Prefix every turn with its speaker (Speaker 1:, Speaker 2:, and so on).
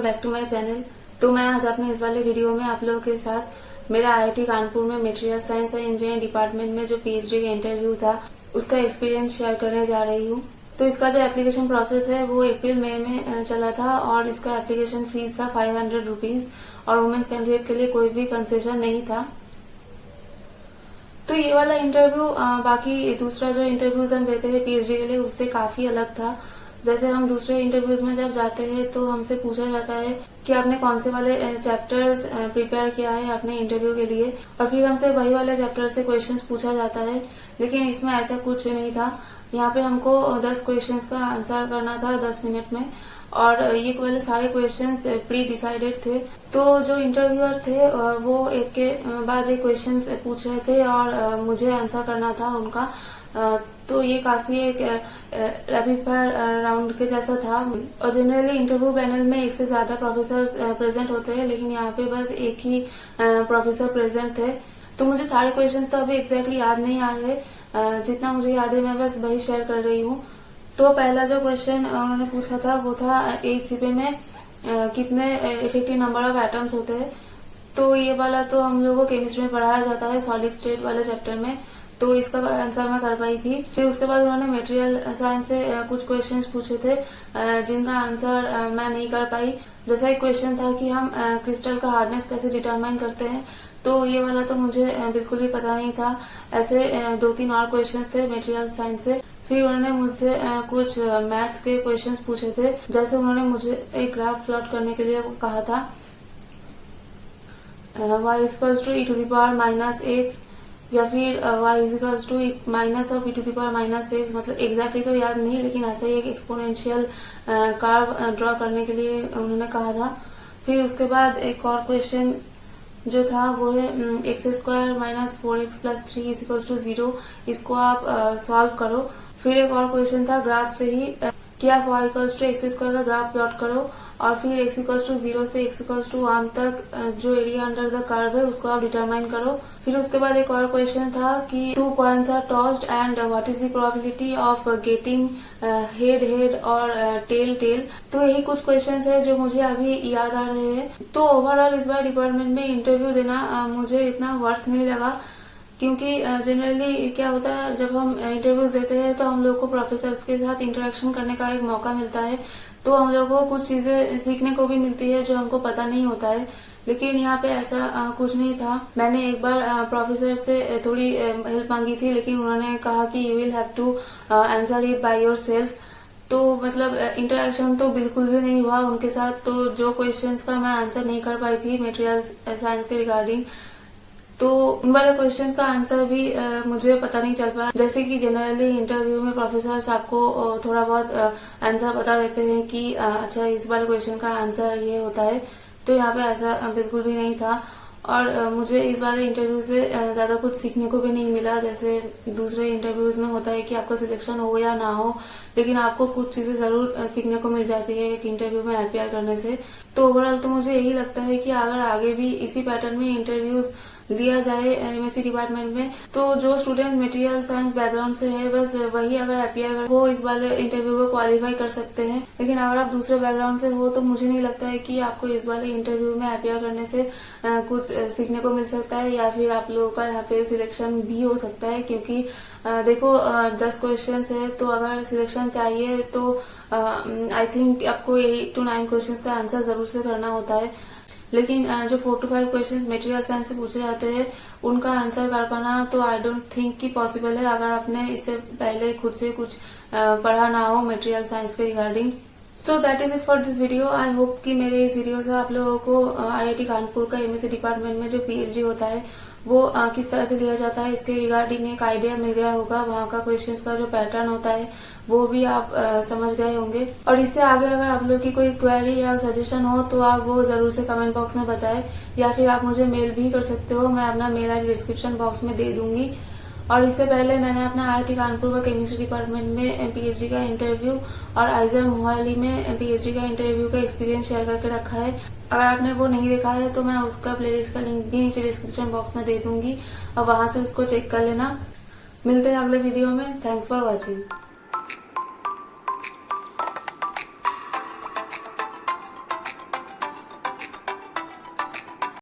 Speaker 1: Welcome back to my channel. तो मैं आज अपने इस वाले वीडियो में आप लोगों के साथ मेरा आईआईटी कानपुर में material science and engineering department में जो पीएचडी का इंटरव्यू था उसका एक्सपीरियंस शेयर करने जा रही हूँ। तो इसका जो एप्लीकेशन प्रोसेस है वो अप्रैल मई में चला था और इसका एप्लीकेशन फीस था 500 रुपीज और वुमेन्स कैंडिडेट के लिए कोई भी कंसेशन नहीं था। तो ये वाला इंटरव्यू बाकी दूसरा जो इंटरव्यूज हम देते हैं पीएचडी के लिए उससे काफी अलग था। जैसे हम दूसरे इंटरव्यूज में जब जाते हैं तो हमसे पूछा जाता है कि आपने कौन से वाले चैप्टर्स प्रिपेयर किया है अपने इंटरव्यू के लिए और फिर हमसे वही वाले चैप्टर से क्वेश्चंस पूछा जाता है। लेकिन इसमें ऐसा कुछ नहीं था। यहाँ पे हमको 10 क्वेश्चंस का आंसर करना था 10 मिनट में और ये वाले सारे क्वेश्चंस प्री डिसाइडेड थे। तो जो इंटरव्यूअर थे वो एक के बाद एक क्वेश्चंस पूछ रहे थे और मुझे आंसर करना था उनका। तो ये काफी एक रैपिड फायर राउंड के जैसा था और जनरली इंटरव्यू पैनल में एक से ज्यादा प्रोफेसर प्रेजेंट होते हैं, लेकिन यहाँ पे बस एक ही प्रोफेसर प्रेजेंट थे। तो मुझे सारे क्वेश्चंस तो अभी एग्जैक्टली याद नहीं आ रहे, जितना मुझे याद है मैं बस वही शेयर कर रही हूँ। तो पहला जो क्वेश्चन उन्होंने पूछा था वो था HCP में कितने इफेक्टिव नंबर ऑफ एटम्स होते हैं। तो ये वाला तो हम लोगों को केमिस्ट्री में पढ़ाया जाता है सॉलिड स्टेट वाले चैप्टर में, तो इसका आंसर मैं कर पाई थी। फिर उसके बाद उन्होंने मटेरियल साइंस से कुछ क्वेश्चंस पूछे थे जिनका आंसर मैं नहीं कर पाई। जैसा एक क्वेश्चन था कि हम क्रिस्टल का हार्डनेस कैसे डिटरमाइन करते हैं, तो ये वाला तो मुझे बिल्कुल भी पता नहीं था। ऐसे 2-3 और क्वेश्चंस थे मटेरियल साइंस से। फिर उन्होंने मुझसे कुछ मैथ्स के क्वेश्चंस पूछे थे। जैसे उन्होंने मुझे एक ग्राफ प्लॉट करने के लिए कहा था y इक्वल्स टू e⁻⁻x या फिर y equals to minus of e⁻⁻x। मतलब एग्जैक्टली तो याद नहीं, लेकिन ऐसा ही एक एक्सपोनेंशियल कर्व ड्रॉ करने के लिए उन्होंने कहा था। फिर उसके बाद एक और क्वेश्चन जो था वो है x² - 4x + 3 इक्वल्स टू 0। इसको आप सॉल्व करो। फिर एक और क्वेश्चन था ग्राफ से ही कि आप y इक्वल्स टू x² का ग्राफ प्लॉट करो और फिर x इक्वल्स टू 0 से x इक्वल्स टू 1 तक जो एरिया अंडर द कर्व है उसको आप डिटरमाइन करो। फिर उसके बाद एक और क्वेश्चन था कि 2 coins are tossed and what is the probability of getting head head और टेल टेल। तो यही कुछ क्वेश्चंस है जो मुझे अभी याद आ रहे हैं। तो ओवरऑल इस बार डिपार्टमेंट में इंटरव्यू देना मुझे इतना वर्थ नहीं लगा, क्योंकि जनरली क्या होता है जब हम इंटरव्यूज देते हैं तो हम लोग को प्रोफेसर्स के साथ इंटरेक्शन करने का एक मौका मिलता है, तो हम लोगों को कुछ चीजें सीखने को भी मिलती है जो हमको पता नहीं होता है। लेकिन यहाँ पे ऐसा कुछ नहीं था। मैंने एक बार प्रोफेसर से थोड़ी हेल्प मांगी थी, लेकिन उन्होंने कहा कि you will have to answer it by yourself. तो मतलब इंटरेक्शन तो बिल्कुल भी नहीं हुआ उनके साथ। तो जो क्वेश्चंस का मैं आंसर नहीं कर पाई थी मटेरियल साइंस के रिगार्डिंग, तो उन वाले क्वेश्चन का आंसर भी मुझे पता नहीं चल पाया। जैसे कि जनरली इंटरव्यू में प्रोफेसर्स आपको थोड़ा बहुत आंसर बता देते हैं कि अच्छा इस वाले क्वेश्चन का आंसर ये होता है, तो यहाँ पे ऐसा बिल्कुल भी नहीं था। और मुझे इस वाले इंटरव्यू से ज्यादा कुछ सीखने को भी नहीं मिला। जैसे दूसरे इंटरव्यूज में होता है कि आपका सिलेक्शन हो या ना हो, लेकिन आपको कुछ चीजें जरूर सीखने को मिल जाती है एक इंटरव्यू में अपियर करने से। तो ओवरऑल तो मुझे यही लगता है कि अगर आगे भी इसी पैटर्न में इंटरव्यूज लिया जाए एमएससी डिपार्टमेंट में, तो जो स्टूडेंट मटेरियल साइंस बैकग्राउंड से है बस वही अगर अपियर कर वो इस वाले इंटरव्यू को क्वालिफाई कर सकते हैं। लेकिन अगर आप दूसरे बैकग्राउंड से हो तो मुझे नहीं लगता है कि आपको इस वाले इंटरव्यू में अपियर करने से कुछ सीखने को मिल सकता है या फिर आप लोगों का यहाँ पे सिलेक्शन भी हो सकता है। क्योंकि देखो 10 क्वेश्चन है, तो अगर सिलेक्शन चाहिए तो आई थिंक आपको 8 to 9 क्वेश्चन का आंसर जरूर से करना होता है। लेकिन जो 4 to 5 क्वेश्चंस मटेरियल साइंस से पूछे जाते हैं उनका आंसर कर पाना तो आई डोंट थिंक कि पॉसिबल है अगर आपने इससे पहले खुद से कुछ पढ़ा ना हो मटेरियल साइंस के regarding. So that is it for this video. I hope कि मेरे इस वीडियो से आप लोगों को आईआईटी कानपुर का एमएससी डिपार्टमेंट में जो पीएचडी होता है वो किस तरह से लिया जाता है इसके रिगार्डिंग एक आइडिया मिल गया होगा। वहाँ का क्वेश्चंस का जो पैटर्न होता है वो भी आप समझ गए होंगे। और इससे आगे अगर आप लोग की कोई क्वेरी या सजेशन हो तो आप वो जरूर से कमेंट बॉक्स में बताएं, या फिर आप मुझे मेल भी कर सकते हो। मैं अपना मेल आईडी डिस्क्रिप्शन बॉक्स में दे दूंगी। और इससे पहले मैंने अपना आईआईटी कानपुर का केमिस्ट्री डिपार्टमेंट में पीएचडी का इंटरव्यू और आइजर मोहाली में पीएचडी का इंटरव्यू का एक्सपीरियंस शेयर करके रखा है। अगर आपने वो नहीं देखा है तो मैं उसका प्लेलिस्ट का लिंक भी नीचे डिस्क्रिप्शन बॉक्स में दे दूंगी और वहां से उसको चेक कर लेना। मिलते हैं अगले वीडियो में। Thanks for watching.